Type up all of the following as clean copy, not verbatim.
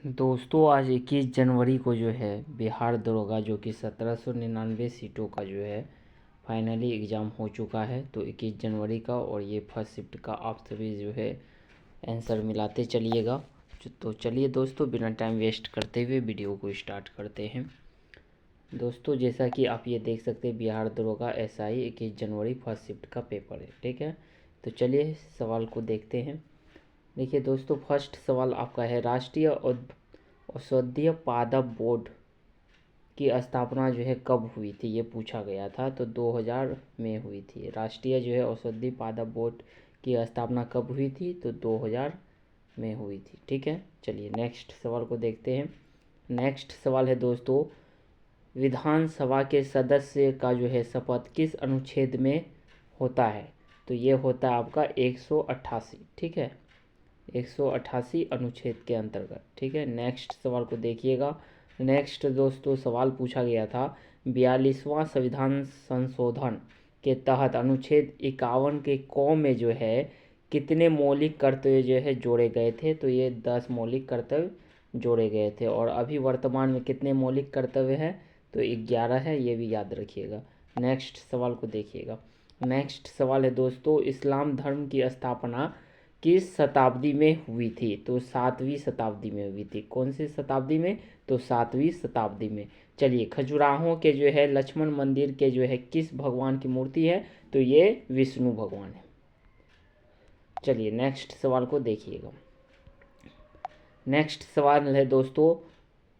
दोस्तों आज 21 जनवरी को जो है बिहार दरोगा जो कि 1799 सीटों का जो है फाइनली एग्ज़ाम हो चुका है। तो 21 जनवरी का और ये फर्स्ट शिफ्ट का आप सभी जो है आंसर मिलाते चलिएगा। तो चलिए दोस्तों बिना टाइम वेस्ट करते हुए वीडियो को स्टार्ट करते हैं। दोस्तों जैसा कि आप ये देख सकते हैं बिहार दरोगा SI 21 जनवरी फर्स्ट शिफ्ट का पेपर है, ठीक है। तो चलिए सवाल को देखते हैं। देखिए दोस्तों फर्स्ट सवाल आपका है राष्ट्रीय औषधीय पादप बोर्ड की स्थापना जो है कब हुई थी, ये पूछा गया था। तो 2000 में हुई थी। राष्ट्रीय जो है औषधीय पादप बोर्ड की स्थापना कब हुई थी, तो 2000 में हुई थी, ठीक है। चलिए नेक्स्ट सवाल को देखते हैं। नेक्स्ट सवाल है दोस्तों विधानसभा के सदस्य का जो है शपथ किस अनुच्छेद में होता है, तो ये होता है आपका 188, ठीक है, 188 अनुच्छेद के अंतर्गत, ठीक है। नेक्स्ट सवाल को देखिएगा। नेक्स्ट दोस्तों सवाल पूछा गया था 42वां संविधान संशोधन के तहत अनुच्छेद 51 के क में जो है कितने मौलिक कर्तव्य जो है जोड़े गए थे, तो ये 10 मौलिक कर्तव्य जोड़े गए थे। और अभी वर्तमान में कितने मौलिक कर्तव्य हैं, तो 11 है, ये भी याद रखिएगा। नेक्स्ट सवाल को देखिएगा। नेक्स्ट सवाल है दोस्तों इस्लाम धर्म की स्थापना किस शताब्दी में हुई थी, तो 7वीं शताब्दी में हुई थी। कौन सी शताब्दी में, तो 7वीं शताब्दी में। चलिए खजुराहो के जो है लक्ष्मण मंदिर के जो है किस भगवान की मूर्ति है, तो ये विष्णु भगवान है। चलिए नेक्स्ट सवाल को देखिएगा। नेक्स्ट सवाल है दोस्तों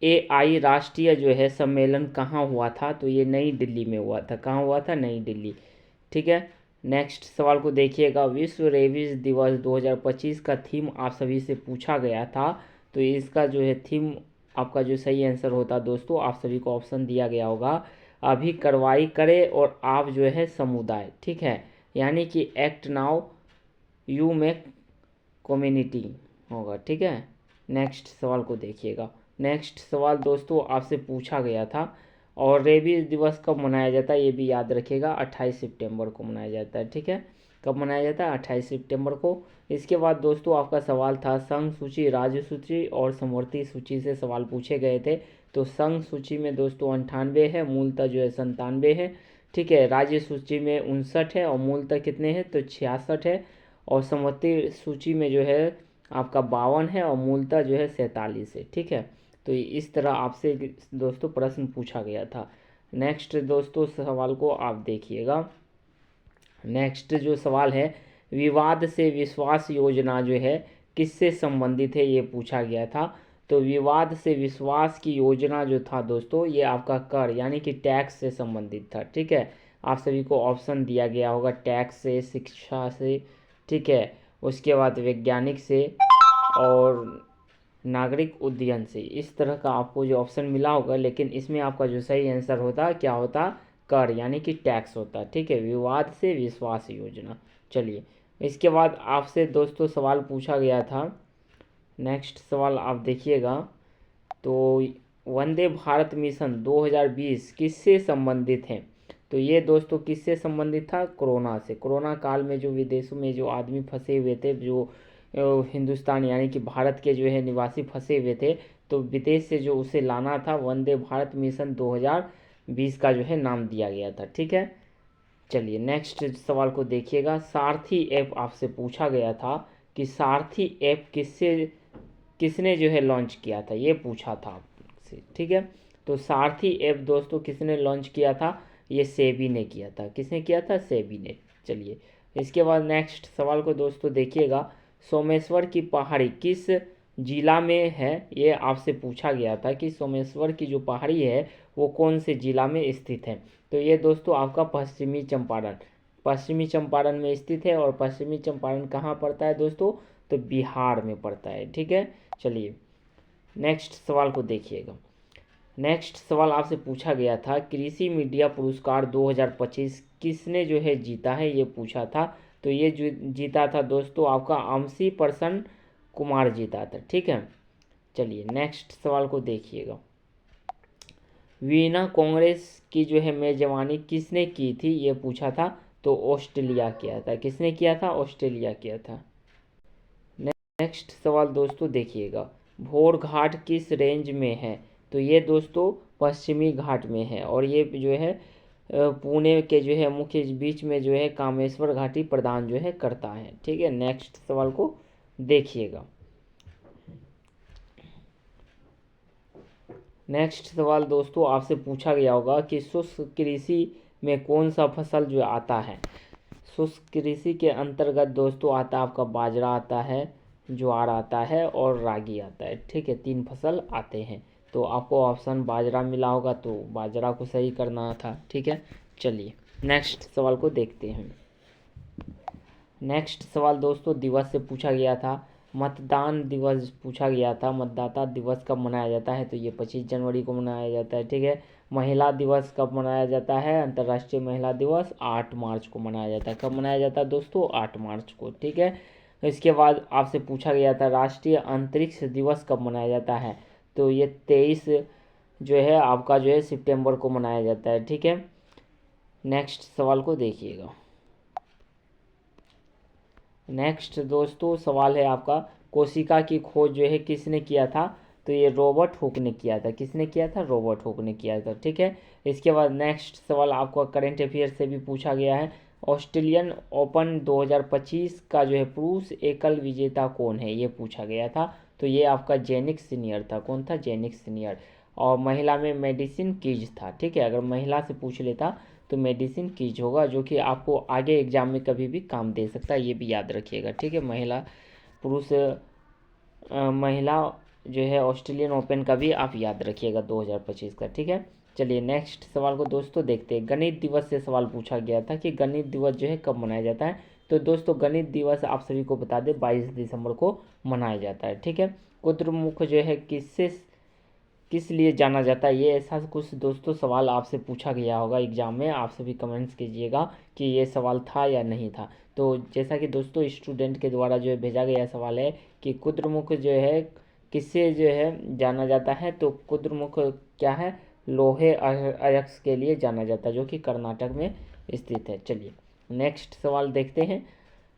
AI राष्ट्रीय जो है सम्मेलन कहाँ हुआ था, तो ये नई दिल्ली में हुआ था। कहाँ हुआ था, नई दिल्ली, ठीक है। नेक्स्ट सवाल को देखिएगा विश्व रेबीज दिवस 2025 का थीम आप सभी से पूछा गया था। तो इसका जो है थीम आपका जो सही आंसर होता दोस्तों आप सभी को ऑप्शन दिया गया होगा अभी कार्रवाई करे और आप जो है समुदाय, ठीक है, यानी कि act now you make community होगा, ठीक है। नेक्स्ट सवाल को देखिएगा। नेक्स्ट सवाल दोस्तों आपसे पूछा गया था और रेबीज दिवस कब मनाया जाता है, ये भी याद रखिएगा 28 सितंबर को मनाया जाता है, ठीक है। कब मनाया जाता है, 28 सितंबर को। इसके बाद दोस्तों आपका सवाल था संघ सूची, राज्य सूची और समवर्ती सूची से सवाल पूछे गए थे। तो संघ सूची में दोस्तों 98 है, मूलतः जो है 97 है, ठीक है। राज्य सूची में 59 है और मूलतः कितने हैं, तो 66 है। और समवर्ती सूची में जो है आपका 52 है और मूलतः जो है 47 है, ठीक है। तो इस तरह आपसे दोस्तों प्रश्न पूछा गया था। नेक्स्ट दोस्तों सवाल को आप देखिएगा। नेक्स्ट जो सवाल है विवाद से विश्वास योजना जो है किससे संबंधित है, ये पूछा गया था। तो विवाद से विश्वास की योजना जो था दोस्तों ये आपका कर यानी कि टैक्स से संबंधित था, ठीक है। आप सभी को ऑप्शन दिया गया होगा टैक्स से, शिक्षा से, ठीक है, उसके बाद वैज्ञानिक से और नागरिक उड्डयन से। इस तरह का आपको जो ऑप्शन मिला होगा, लेकिन इसमें आपका जो सही आंसर होता क्या होता, कर यानी कि टैक्स होता, ठीक है। विवाद से विश्वास योजना। चलिए इसके बाद आपसे दोस्तों सवाल पूछा गया था। नेक्स्ट सवाल आप देखिएगा। तो वंदे भारत मिशन 2020 किससे संबंधित है, तो ये दोस्तों किससे संबंधित था, कोरोना से। कोरोना काल में जो विदेशों में जो आदमी फंसे हुए थे, जो हिंदुस्तान यानी कि भारत के जो है निवासी फंसे हुए थे, तो विदेश से जो उसे लाना था वंदे भारत मिशन 2020 का जो है नाम दिया गया था, ठीक है। चलिए नेक्स्ट सवाल को देखिएगा। सारथी ऐप आपसे पूछा गया था कि सारथी ऐप किसने जो है लॉन्च किया था, ये पूछा था आपसे, ठीक है। तो सारथी ऐप दोस्तों किसने लॉन्च किया था, ये सेबी ने किया था। किसने किया था, सेबी ने। चलिए इसके बाद नेक्स्ट सवाल को दोस्तों देखिएगा। सोमेश्वर की पहाड़ी किस जिला में है, ये आपसे पूछा गया था कि सोमेश्वर की जो पहाड़ी है वो कौन से जिला में स्थित है। तो ये दोस्तों आपका पश्चिमी चंपारण में स्थित है। और पश्चिमी चंपारण कहाँ पड़ता है दोस्तों, तो बिहार में पड़ता है, ठीक है। चलिए नेक्स्ट सवाल को देखिएगा। नेक्स्ट सवाल आपसे पूछा गया था कृषि मीडिया पुरस्कार 2025 किसने जो है जीता है, ये पूछा था। तो ये जो जीता था दोस्तों आपका अमसी प्रसन्न कुमार जीता था, ठीक है। चलिए नेक्स्ट सवाल को देखिएगा। वीना कांग्रेस की जो है मेजबानी किसने की थी, ये पूछा था। तो ऑस्ट्रेलिया किया था। किसने किया था, ऑस्ट्रेलिया किया था। नेक्स्ट सवाल दोस्तों देखिएगा। भोर घाट किस रेंज में है? तो ये दोस्तों पश्चिमी घाट में है, और ये जो है पुणे के जो है मुख्य बीच में जो है कामेश्वर घाटी प्रदान जो है करता है। ठीक है, नेक्स्ट सवाल को देखिएगा। नेक्स्ट सवाल दोस्तों आपसे पूछा गया होगा कि शुष्क कृषि में कौन सा फसल जो आता है? शुष्क कृषि के अंतर्गत दोस्तों आता है आपका बाजरा आता है, ज्वार आता है और रागी आता है। ठीक है, 3 फसल आते हैं। तो आपको ऑप्शन बाजरा मिला होगा, तो बाजरा को सही करना था। ठीक है, चलिए नेक्स्ट सवाल को देखते हैं। नेक्स्ट सवाल दोस्तों दिवस से पूछा गया था, मतदान दिवस पूछा गया था। मतदाता दिवस कब मनाया जाता है? तो ये 25 जनवरी को मनाया जाता है। ठीक है, महिला दिवस कब मनाया जाता है? अंतर्राष्ट्रीय महिला दिवस 8 मार्च को मनाया जाता है। कब मनाया जाता है दोस्तों? 8 मार्च को। ठीक है, इसके बाद आपसे पूछा गया था राष्ट्रीय अंतरिक्ष दिवस कब मनाया जाता है? तो ये 23 जो है आपका जो है सितंबर को मनाया जाता है। ठीक है, नेक्स्ट सवाल को देखिएगा। नेक्स्ट दोस्तों सवाल है आपका, कोशिका की खोज जो है किसने किया था? तो ये रॉबर्ट हुक ने किया था। किसने किया था? रॉबर्ट हुक ने किया था। ठीक है, इसके बाद नेक्स्ट सवाल आपको करंट अफेयर से भी पूछा गया है, ऑस्ट्रेलियन ओपन 2025 का जो है पुरुष एकल विजेता कौन है? ये पूछा गया था। तो ये आपका जेनिक सीनियर था। कौन था? जेनिक सीनियर। और महिला में मेडिसिन कीज था। ठीक है, अगर महिला से पूछ लेता तो मेडिसिन कीज होगा, जो कि आपको आगे एग्जाम में कभी भी काम दे सकता है, ये भी याद रखिएगा। ठीक है, महिला जो है ऑस्ट्रेलियन ओपन का भी आप याद रखिएगा 2025 का। ठीक है, चलिए नेक्स्ट सवाल को दोस्तों देखते हैं। गणित दिवस से सवाल पूछा गया था कि गणित दिवस जो है कब मनाया जाता है? तो दोस्तों गणित दिवस आप सभी को बता दें 22 दिसंबर को मनाया जाता है। ठीक है, कुद्रमुख जो है किस लिए जाना जाता है? ये ऐसा कुछ दोस्तों सवाल आपसे पूछा गया होगा एग्जाम में, आप सभी कमेंट्स कीजिएगा कि ये सवाल था या नहीं था। तो जैसा कि दोस्तों स्टूडेंट के द्वारा जो है भेजा गया सवाल है कि कुद्रमुख जो है किससे जो है जाना जाता है? तो कुद्रमुख क्या है? लोहे अयस्क के लिए जाना जाता है, जो कि कर्नाटक में स्थित है। चलिए नेक्स्ट सवाल देखते हैं।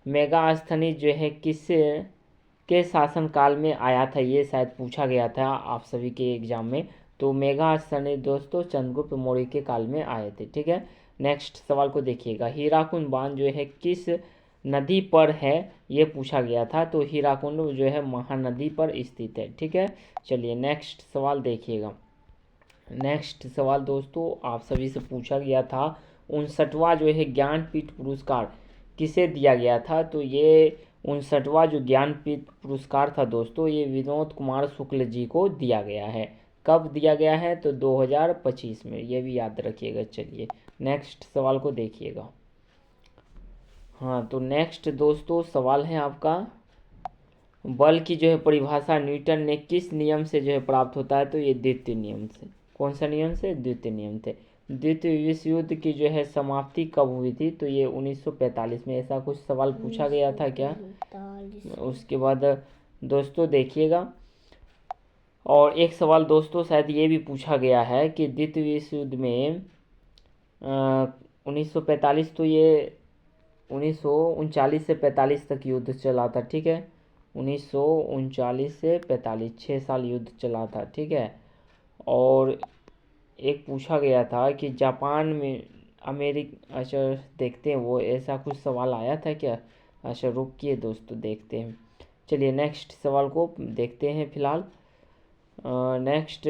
मेगास्थनी जो है किस के शासनकाल में आया था? ये शायद पूछा गया था आप सभी के एग्जाम में। तो मेगास्थनी दोस्तों चंद्रगुप्त मौर्य के काल में आए थे। ठीक है, नेक्स्ट सवाल को देखिएगा। हीराकुंड बांध जो है किस नदी पर है? ये पूछा गया था। तो हीराकुंड जो है महानदी पर स्थित है। ठीक है, चलिए नेक्स्ट सवाल देखिएगा। नेक्स्ट सवाल दोस्तों आप सभी से पूछा गया था 59वां जो है ज्ञानपीठ पुरस्कार किसे दिया गया था? तो ये 59वां जो ज्ञानपीठ पुरस्कार था दोस्तों, ये विनोद कुमार शुक्ल जी को दिया गया है। कब दिया गया है? तो 2025 में, ये भी याद रखिएगा। चलिए नेक्स्ट सवाल को देखिएगा। हाँ, तो नेक्स्ट दोस्तों सवाल है आपका, बल की जो है परिभाषा न्यूटन ने किस नियम से जो है प्राप्त होता है? तो ये द्वितीय नियम से। कौन सा नियम से? द्वितीय नियम से। द्वितीय विश्व युद्ध की जो है समाप्ति कब हुई थी? तो ये 1945 में। ऐसा कुछ सवाल पूछा गया था क्या? उसके बाद दोस्तों देखिएगा, और एक सवाल दोस्तों शायद ये भी पूछा गया है कि द्वितीय विश्व युद्ध में 1945, तो ये 1939 से 45 तक युद्ध चला था। ठीक है, 1939 से 45 6 साल युद्ध चला था। ठीक है, और एक पूछा गया था कि जापान में अच्छा देखते हैं, वो ऐसा कुछ सवाल आया था क्या? अच्छा रुकिए दोस्तों देखते हैं। चलिए नेक्स्ट सवाल को देखते हैं फिलहाल। नेक्स्ट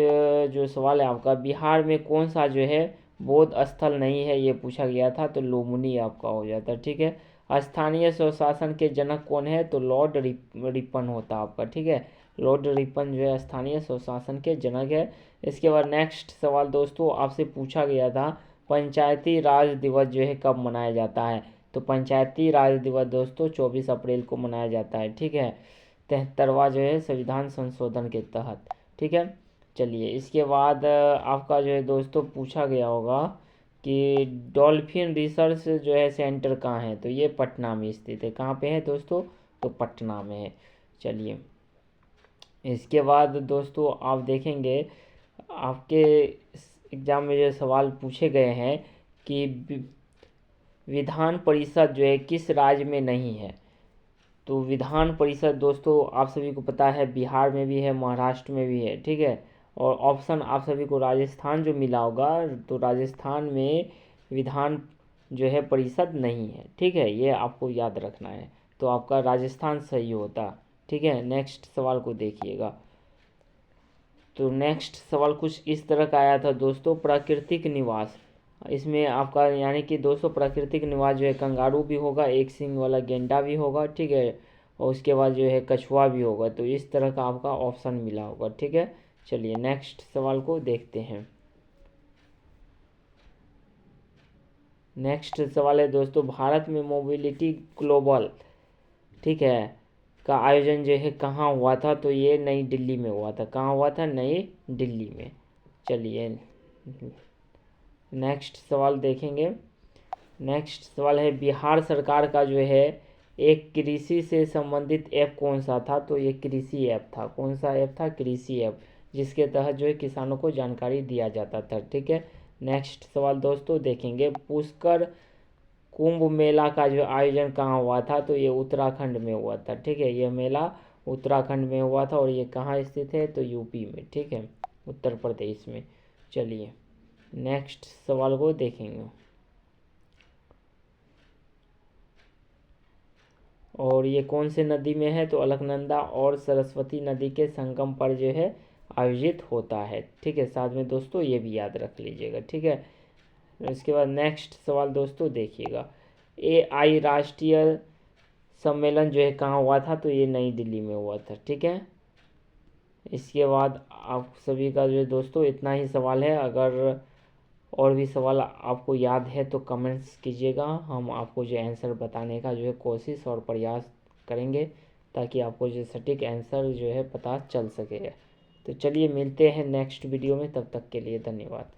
जो सवाल है आपका, बिहार में कौन सा जो है बौद्ध स्थल नहीं है? ये पूछा गया था। तो लुम्बिनी आपका हो जाता है। ठीक है, स्थानीय स्वशासन के जनक कौन है? तो लॉर्ड रिपन होता आपका। ठीक है, लॉर्ड रिपन जो है स्थानीय स्वशासन के जनक है। इसके बाद नेक्स्ट सवाल दोस्तों आपसे पूछा गया था, पंचायती राज दिवस जो है कब मनाया जाता है? तो पंचायती राज दिवस दोस्तों 24 अप्रैल को मनाया जाता है। ठीक है, 73वां जो है संविधान संशोधन के तहत। ठीक है, चलिए इसके बाद आपका जो है दोस्तों पूछा गया होगा कि डॉल्फिन रिसर्च जो है सेंटर कहाँ है? तो ये पटना में स्थित है। कहाँ पे है दोस्तों? तो पटना में है। चलिए इसके बाद दोस्तों आप देखेंगे आपके एग्जाम में जो सवाल पूछे गए हैं कि विधान परिषद जो है किस राज्य में नहीं है? तो विधान परिषद दोस्तों आप सभी को पता है बिहार में भी है, महाराष्ट्र में भी है, ठीक है। और ऑप्शन आप सभी को राजस्थान जो मिला होगा, तो राजस्थान में विधान जो है परिषद नहीं है, ठीक है, ये आपको याद रखना है। तो आपका राजस्थान सही होता, ठीक है। नेक्स्ट सवाल को देखिएगा। तो नेक्स्ट सवाल कुछ इस तरह का आया था दोस्तों, प्राकृतिक निवास। इसमें आपका यानी कि दोस्तों प्राकृतिक निवास जो है कंगारू भी होगा, एक सींग वाला गेंडा भी होगा, ठीक है, और उसके बाद जो है कछुआ भी होगा। तो इस तरह का आपका ऑप्शन मिला होगा, ठीक है। चलिए नेक्स्ट सवाल को देखते हैं। नेक्स्ट सवाल है दोस्तों, भारत में मोबिलिटी ग्लोबल, ठीक है, का आयोजन जो है कहाँ हुआ था? तो ये नई दिल्ली में हुआ था। कहाँ हुआ था? नई दिल्ली में। चलिए नेक्स्ट सवाल देखेंगे। नेक्स्ट सवाल है, बिहार सरकार का जो है एक कृषि से संबंधित ऐप कौन सा था? तो ये कृषि ऐप था। कौन सा ऐप था? कृषि ऐप, जिसके तहत जो है किसानों को जानकारी दिया जाता था, ठीक है। नेक्स्ट सवाल दोस्तों देखेंगे, पुष्कर कुंभ मेला का जो आयोजन कहाँ हुआ था? तो ये उत्तराखंड में हुआ था, ठीक है। ये मेला उत्तराखंड में हुआ था और ये कहाँ स्थित है? तो यूपी में, ठीक है, उत्तर प्रदेश में। चलिए नेक्स्ट सवाल को देखेंगे। और ये कौन से नदी में है? तो अलकनंदा और सरस्वती नदी के संगम पर जो है आयोजित होता है, ठीक है। साथ में दोस्तों ये भी याद रख लीजिएगा, ठीक है। इसके बाद नेक्स्ट सवाल दोस्तों देखिएगा, AI राष्ट्रीय सम्मेलन जो है कहाँ हुआ था? तो ये नई दिल्ली में हुआ था, ठीक है। इसके बाद आप सभी का जो है दोस्तों इतना ही सवाल है। अगर और भी सवाल आपको याद है तो कमेंट्स कीजिएगा, हम आपको जो आंसर बताने का जो है कोशिश और प्रयास करेंगे, ताकि आपको जो सटीक आंसर जो है पता चल सके। तो चलिए मिलते हैं नेक्स्ट वीडियो में, तब तक के लिए धन्यवाद।